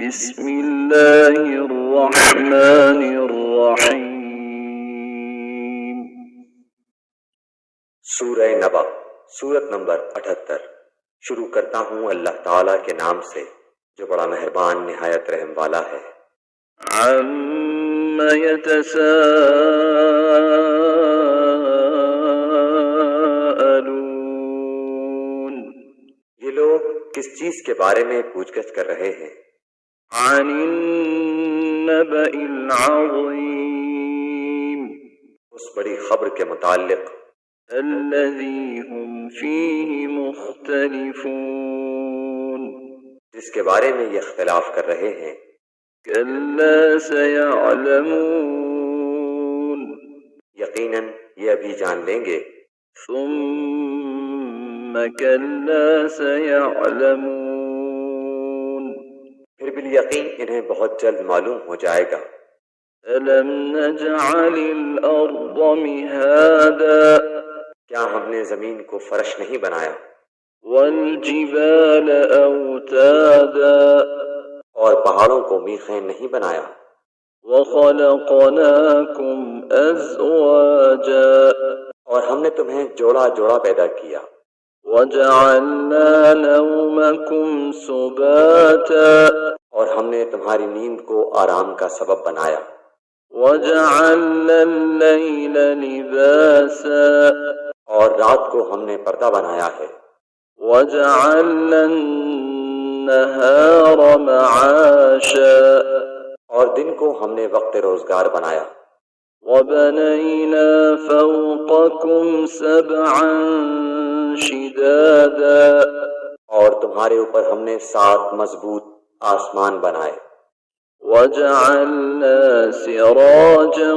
بسم اللہ الرحمن الرحیم۔ سورہ نبا، سورت نمبر 78۔ شروع کرتا ہوں اللہ تعالیٰ کے نام سے جو بڑا مہربان نہایت رحم والا ہے۔ عَمَّ يَتَسَاءَلُونَ، یہ لوگ کس چیز کے بارے میں پوچھ گچھ کر رہے ہیں؟ عَنِ النَّبَإِ الْعَظِيمِ، اس بڑی خبر کے متعلق الَّذِي هُمْ فِيهِ مُخْتَلِفُونَ، جس کے بارے میں یہ اختلاف کر رہے ہیں۔ كَلَّا سَيَعْلَمُونَ، یقیناً یہ ابھی جان لیں گے۔ ثُمَّ كَلَّا سَيَعْلَمُونَ، پھر بالیقین انہیں بہت جلد معلوم ہو جائے گا۔ أَلَمْ نَجْعَلِ الْأَرْضَ مِهَادًا، کیا ہم نے زمین کو فرش نہیں بنایا؟ وَالْجِبَالَ أَوْتَادًا، اور پہاڑوں کو میخیں نہیں بنایا؟ وَخَلَقْنَاكُمْ أَزْوَاجًا، اور ہم نے تمہیں جوڑا جوڑا پیدا کیا۔ وَجَعَلْنَا نَوْمَكُمْ سُبَاتًا، اور ہم نے تمہاری نیند کو آرام کا سبب بنایا۔ وَجَعَلْنَا اللَّيْلَ لِبَاسًا، اور رات کو ہم نے پردہ بنایا ہے۔ وَجَعَلْنَا النَّهَارَ مَعَاشًا، اور دن کو ہم نے وقت روزگار بنایا۔ وَبَنَيْنَا فَوْقَكُمْ سَبْعًا شِدَادًا، اور تمہارے اوپر ہم نے 7 مضبوط آسمان بنائے۔ وَجَعَلْنَا سِرَاجًا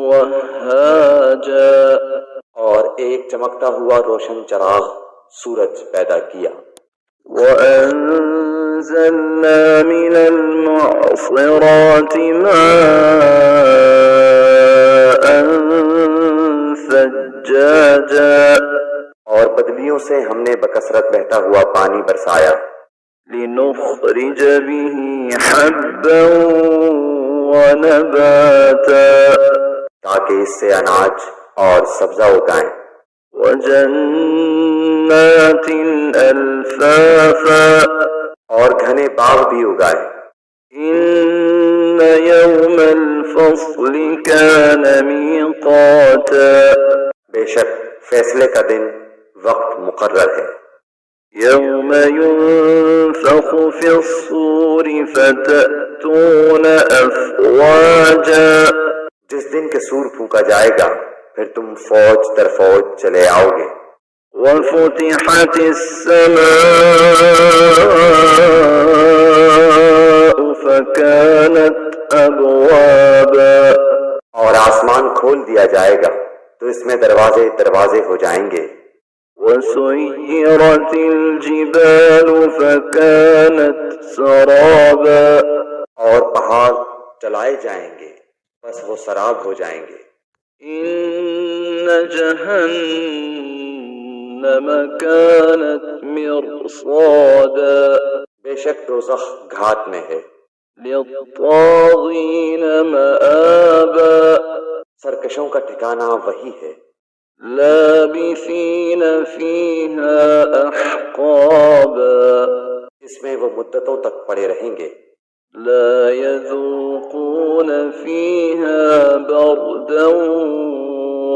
وَهَّاجًا، اور ایک چمکتا ہوا روشن چراغ سورج پیدا کیا۔ وَأَنزَلْنَا مِنَ الْمُعْصِرَاتِ مَاءً ثَجَّاجًا، اور بدلیوں سے ہم نے بکثرت بہتا ہوا پانی برسایا۔ لِنُخْرِجَ بِهِ حَبًّا وَنَبَاتًا، تاکہ اس سے اناج اور سبزہ اگائیں۔ وَجَنَّاتٍ أَلْفَافًا، اور گھنے باغ بھی اگائے۔ إِنَّ يَوْمَ الْفَصْلِ كَانَ مِيقَاتًا، بے شک فیصلے کا دن وقت مقرر ہے۔ يَوْمَ يُنفَخُ فِي الصُّورِ فَتَأْتُونَ أَفْوَاجًا، جس دن کے سور پھونکا جائے گا پھر تم فوج در فوج چلے آؤ گے۔ وَفُتِحَتِ السَّمَاءُ فَكَانَتْ أَبْوَابًا، اور آسمان کھول دیا جائے گا تو اس میں دروازے دروازے ہو جائیں گے۔ وَسُيِّرَتِ الْجِبَالُ فَكَانَتْ سَرَابًا، اور پہاڑ چلائے جائیں گے بس وہ سراب ہو جائیں گے۔ إِنَّ جَهَنَّمَ كَانَتْ مِرْصَادًا، بے شک دوزخ گھات میں ہے۔ لِلطَّاغِينَ مَآبًا، سرکشوں کا ٹھکانہ وہی ہے۔ لَابِثِينَ فِيهَا أَحْقَابًا، اس میں وہ مدتوں تک پڑے رہیں گے۔ لَا يَذُوقُونَ فِيهَا بَرْدًا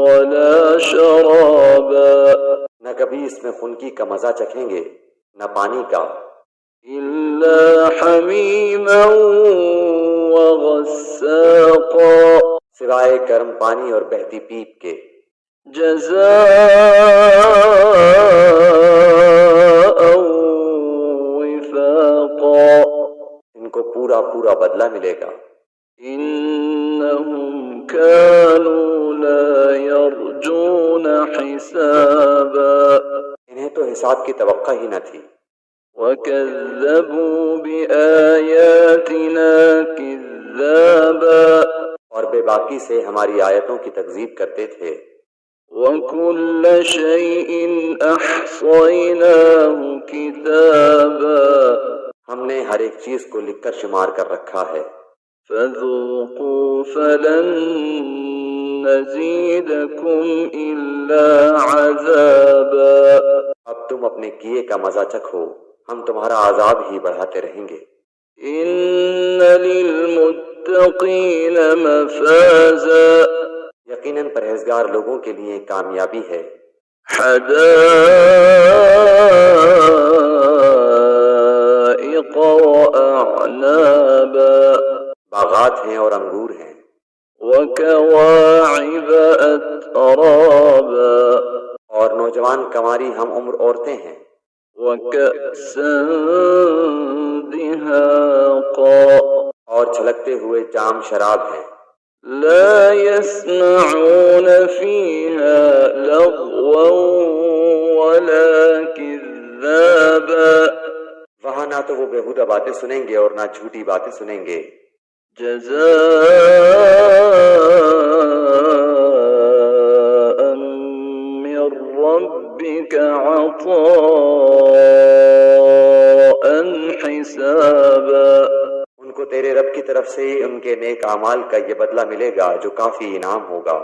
وَلَا شَرَابًا، نہ کبھی اس میں خنکی کا مزہ چکھیں گے نہ پانی کا، إِلَّا حَمِيمًا وَغَسَّاقًا، سوائے گرم پانی اور بہتی پیپ کے۔ جَزَاءً وِفَاقًا، ان کو پورا پورا بدلہ ملے گا۔ إِنَّهُمْ كَانُوا لَا يَرْجُونَ حِسَابًا، انہیں تو حساب کی توقع ہی نہ تھی۔ وَكَذَّبُوا بِآيَاتِنَا كِذَّابًا، اور بے باکی سے ہماری آیتوں کی تکذیب کرتے تھے۔ وَكُلَّ شَيْءٍ أَحْصَيْنَاهُ كِتَابًا، ہم نے ہر ایک چیز کو لکھ کر شمار کر رکھا ہے۔ فذوقوا فلن نزيدكم إلا عذابا اب تم اپنے کیے کا مزہ چکھو، ہم تمہارا عذاب ہی بڑھاتے رہیں گے۔ إن للمتقين مفازا یقیناً پرہیزگار لوگوں کے لیے کامیابی ہے۔ حدائق وأعنابا باغات ہیں اور انگور ہیں، وكواعب أترابا اور نوجوان کنواری ہم عمر عورتیں ہیں، وكأسا دهاقا اور چھلکتے ہوئے جام شراب ہیں۔ لا يسمعون فيها لغوا ولا كذابا وہاں نہ تو وہ بیہودہ باتیں سنیں گے اور نہ جھوٹی باتیں سنیں گے۔ جزاء من ربك عطاء حسابا ان کو تیرے رب کی طرف سے ان کے نیک اعمال کا یہ بدلہ ملے گا جو کافی انعام ہوگا۔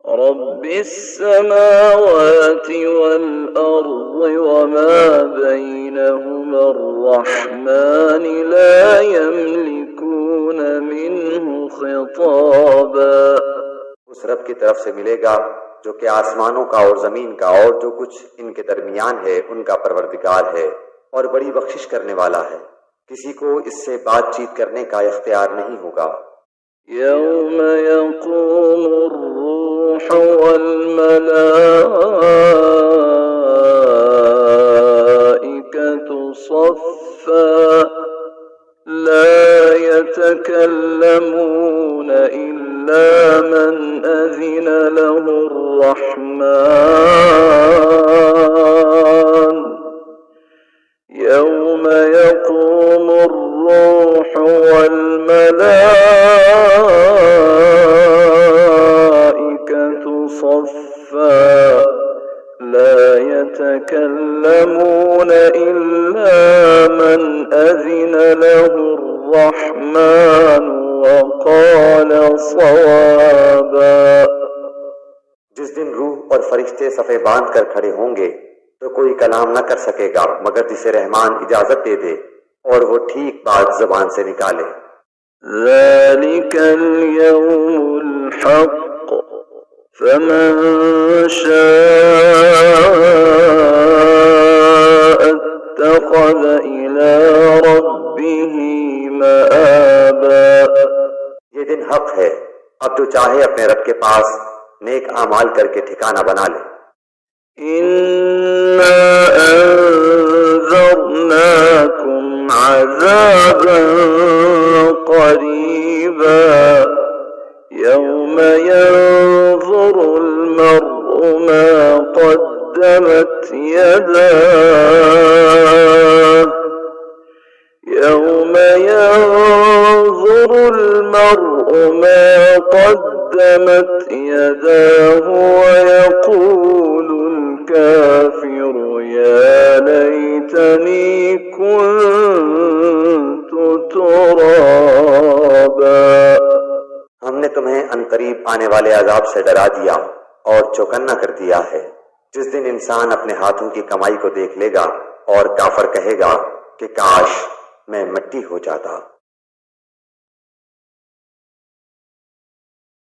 رب السماوات والأرض وما بينهما الرحمن لا يملكون منه خطابا اس رب کی طرف سے ملے گا جو کہ آسمانوں کا اور زمین کا اور جو کچھ ان کے درمیان ہے ان کا پروردگار ہے اور بڑی بخشش کرنے والا ہے، کسی کو اس سے بات چیت کرنے کا اختیار نہیں ہوگا۔ يوم يقوم الروح والملائكة صفا لا يتكلمون إلا من أذن له الرحمن يوم يقوم الروح والملائكة صفا لا يتكلمون إلا من أذن له الرحمن وقال صوابا جس دن روح اور فرشتے صفے باندھ کر کھڑے ہوں گے تو کوئی کلام نہ کر سکے گا مگر جسے رحمان اجازت دے دے اور وہ ٹھیک بات زبان سے نکالے۔ ذلك اليوم الحق فمن شاء اتخذ إلى ربه مآبا یہ دن حق ہے، اب جو چاہے اپنے رب کے پاس نیک اعمال کر کے ٹھکانہ بنا لے۔ إنا أنذرناكم عذابا قريبا يوم ينظر المرء ما قدمت يداه يوم ينظر المرء ما قدمت يداه ويقول الكافر يا ليتني كنت ترابا ہم نے تمہیں عنقریب آنے والے عذاب سے ڈرا دیا اور چوکنا کر دیا ہے، جس دن انسان اپنے ہاتھوں کی کمائی کو دیکھ لے گا اور کافر کہے گا کہ کاش میں مٹی ہو جاتا۔